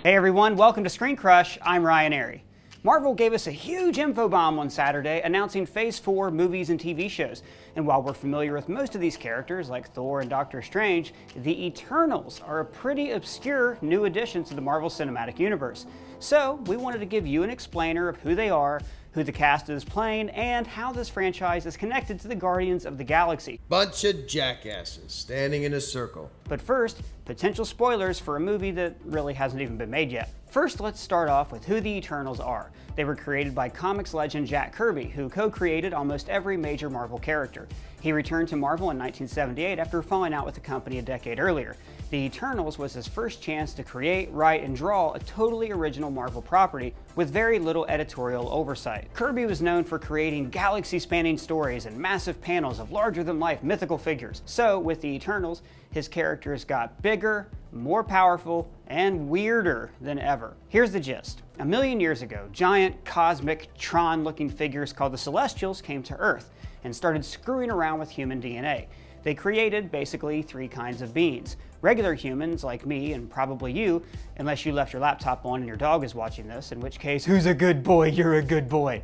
Hey everyone, welcome to Screen Crush. I'm Ryan Airy. Marvel gave us a huge info bomb on Saturday announcing Phase 4 movies and TV shows. And while we're familiar with most of these characters like Thor and Doctor Strange, the Eternals are a pretty obscure new addition to the Marvel Cinematic Universe. So we wanted to give you an explainer of who they are, who the cast is playing, and how this franchise is connected to the Guardians of the Galaxy. Bunch of jackasses standing in a circle. But first, potential spoilers for a movie that really hasn't even been made yet. First, let's start off with who the Eternals are. They were created by comics legend Jack Kirby, who co-created almost every major Marvel character. He returned to Marvel in 1978 after falling out with the company a decade earlier. The Eternals was his first chance to create, write, and draw a totally original Marvel property with very little editorial oversight. Kirby was known for creating galaxy-spanning stories and massive panels of larger-than-life mythical figures. So, with the Eternals, his characters got bigger, more powerful, and weirder than ever. Here's the gist. A million years ago, giant, cosmic, Tron-looking figures called the Celestials came to Earth and started screwing around with human DNA. They created basically three kinds of beings. Regular humans like me and probably you, unless you left your laptop on and your dog is watching this, in which case, who's a good boy? You're a good boy.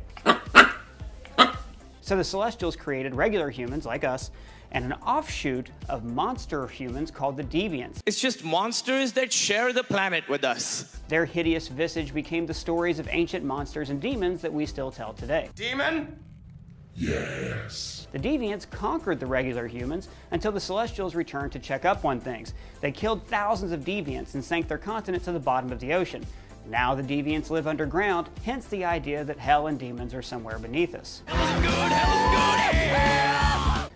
So the Celestials created regular humans like us and an offshoot of monster humans called the Deviants. It's just monsters that share the planet with us. Their hideous visage became the stories of ancient monsters and demons that we still tell today. Demon? Yes. The Deviants conquered the regular humans until the Celestials returned to check up on things. They killed thousands of Deviants and sank their continent to the bottom of the ocean. Now the Deviants live underground, hence the idea that hell and demons are somewhere beneath us.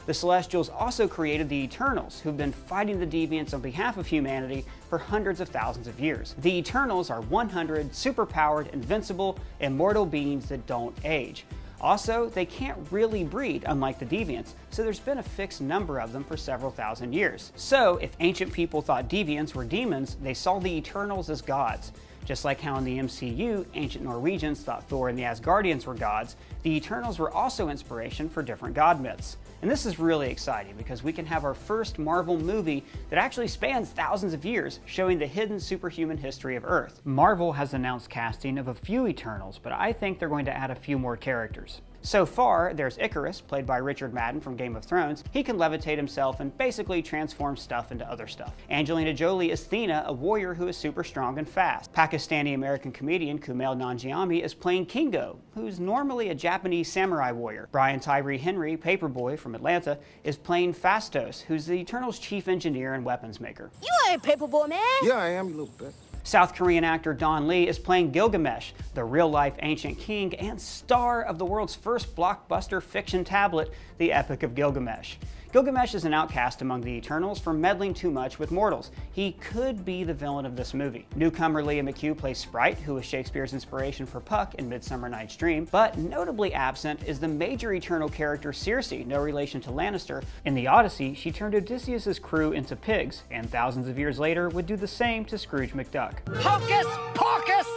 The Celestials also created the Eternals, who've been fighting the Deviants on behalf of humanity for hundreds of thousands of years. The Eternals are 100 superpowered, invincible, immortal beings that don't age. Also, they can't really breed, unlike the Deviants, so there's been a fixed number of them for several thousand years. So, if ancient people thought Deviants were demons, they saw the Eternals as gods. Just like how in the MCU, ancient Norwegians thought Thor and the Asgardians were gods, the Eternals were also inspiration for different god myths. And this is really exciting because we can have our first Marvel movie that actually spans thousands of years, showing the hidden superhuman history of Earth. Marvel has announced casting of a few Eternals, but I think they're going to add a few more characters. So far, there's Icarus, played by Richard Madden from Game of Thrones. He can levitate himself and basically transform stuff into other stuff. Angelina Jolie is Thena, a warrior who is super strong and fast. Pakistani-American comedian Kumail Nanjiani is playing Kingo, who's normally a Japanese samurai warrior. Brian Tyree Henry, Paperboy from Atlanta, is playing Phastos, who's the Eternals' chief engineer and weapons maker. You ain't Paperboy, man. Yeah, I am, you little bit. South Korean actor Don Lee is playing Gilgamesh, the real-life ancient king and star of the world's first blockbuster fiction tablet, The Epic of Gilgamesh. Gilgamesh is an outcast among the Eternals for meddling too much with mortals. He could be the villain of this movie. Newcomer Leah McHugh plays Sprite, who was Shakespeare's inspiration for Puck in Midsummer Night's Dream, but notably absent is the major Eternal character Searcy, no relation to Lannister. In the Odyssey, she turned Odysseus' crew into pigs, and thousands of years later would do the same to Scrooge McDuck. Hocus pocus!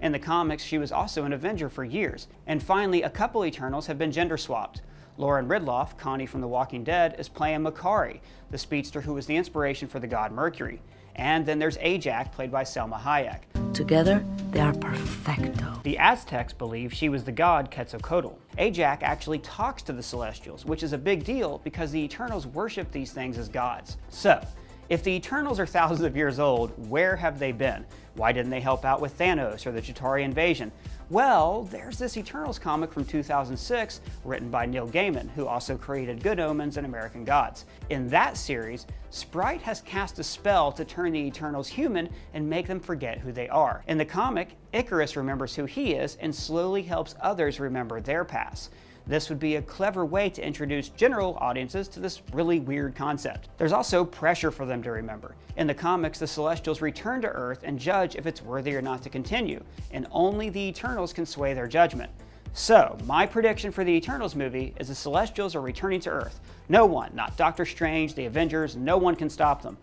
In the comics, she was also an Avenger for years. And finally, a couple Eternals have been gender swapped. Lauren Ridloff, Connie from The Walking Dead, is playing Macari, the speedster who was the inspiration for the god Mercury. And then there's Ajax, played by Selma Hayek. Together, they are perfecto. The Aztecs believe she was the god Quetzalcoatl. Ajax actually talks to the Celestials, which is a big deal because the Eternals worship these things as gods. So, if the Eternals are thousands of years old, where have they been? Why didn't they help out with Thanos or the Chitauri invasion? Well, there's this Eternals comic from 2006 written by Neil Gaiman, who also created Good Omens and American Gods. In that series, Sprite has cast a spell to turn the Eternals human and make them forget who they are. In the comic, Icarus remembers who he is and slowly helps others remember their past. This would be a clever way to introduce general audiences to this really weird concept. There's also pressure for them to remember. In the comics, the Celestials return to Earth and judge if it's worthy or not to continue, and only the Eternals can sway their judgment. So, my prediction for the Eternals movie is the Celestials are returning to Earth. No one, not Doctor Strange, the Avengers, no one can stop them.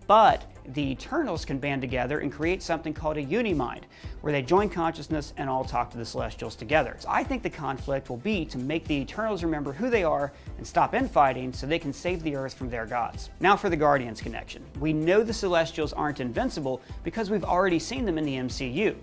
But the Eternals can band together and create something called a unimind, where they join consciousness and all talk to the Celestials together. So I think the conflict will be to make the Eternals remember who they are and stop infighting so they can save the Earth from their gods. Now for the Guardians connection. We know the Celestials aren't invincible because we've already seen them in the MCU.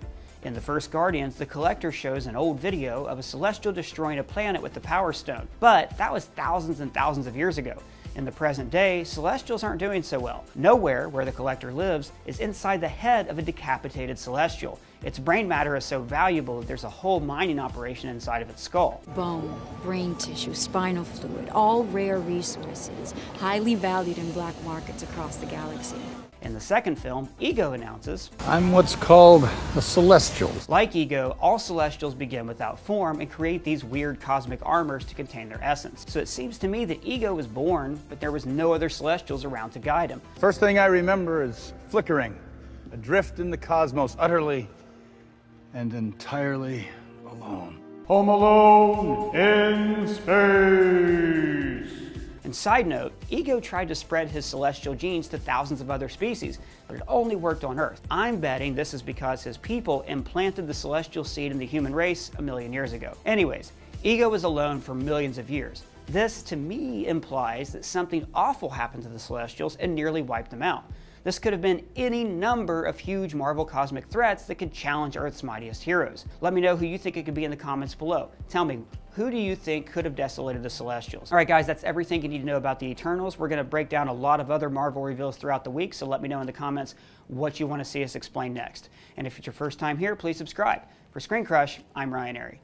In the first Guardians, the Collector shows an old video of a Celestial destroying a planet with the Power Stone, but that was thousands and thousands of years ago. In the present day, Celestials aren't doing so well. Nowhere, where the Collector lives, is inside the head of a decapitated Celestial. Its brain matter is so valuable that there's a whole mining operation inside of its skull. Bone, brain tissue, spinal fluid, all rare resources, highly valued in black markets across the galaxy. In the second film, Ego announces, I'm what's called a Celestial. Like Ego, all Celestials begin without form and create these weird cosmic armors to contain their essence. So it seems to me that Ego was born, but there was no other Celestials around to guide him. First thing I remember is flickering, adrift in the cosmos, utterly and entirely alone. Home alone in space. And side note, Ego tried to spread his celestial genes to thousands of other species, but it only worked on Earth. I'm betting this is because his people implanted the celestial seed in the human race a million years ago. Anyways, Ego was alone for millions of years. This, to me, implies that something awful happened to the Celestials and nearly wiped them out. This could have been any number of huge Marvel cosmic threats that could challenge Earth's mightiest heroes. Let me know who you think it could be in the comments below. Tell me, who do you think could have desolated the Celestials? Alright guys, that's everything you need to know about the Eternals. We're going to break down a lot of other Marvel reveals throughout the week, so let me know in the comments what you want to see us explain next. And if it's your first time here, please subscribe. For Screen Crush, I'm Ryan Airy.